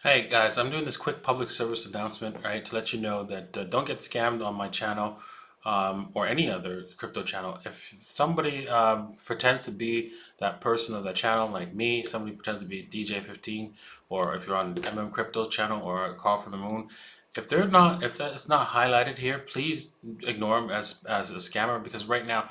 Hey guys, I'm doing this quick public service announcement, right, to let you know that don't get scammed on my channel or any other crypto channel. If somebody pretends to be that person of that channel, like me, somebody pretends to be DJ15, or if you're on Crypto channel or Call from the Moon, if that is not highlighted here, please ignore them as a scammer because right now,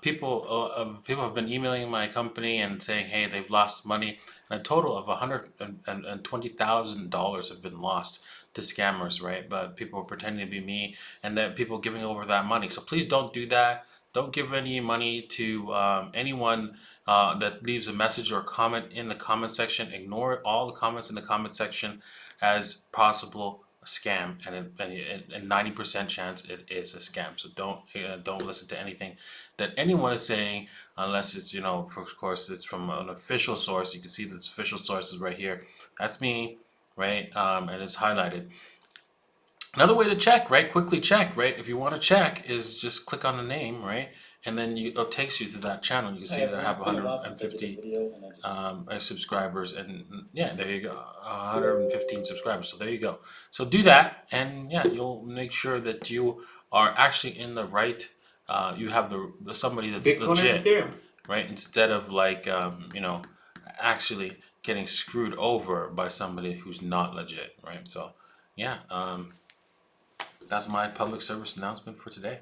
people have been emailing my company and saying, hey, they've lost money, and a total of $120,000 have been lost to scammers, right? But people are pretending to be me, and that people giving over that money. So please don't do that. Don't give any money to anyone that leaves a message or comment in the comment section. Ignore all the comments in the comment section as possible scam, and 90% chance it is a scam. So don't listen to anything that anyone is saying unless it's, of course, it's from an official source. You can see this official source is right here. That's me, right? And it's highlighted. Another way to check, right? Quickly check, right? If you want to check, is just click on the name, right? And then it takes you to that channel. You can see that I have 150 subscribers, and yeah, there you go, 115 subscribers. So there you go. So do that, and yeah, you'll make sure that you are actually in the right. You have the somebody that's Bitcoin and legit, Ethereum. right? Instead of like actually getting screwed over by somebody who's not legit, right? So yeah, that's my public service announcement for today.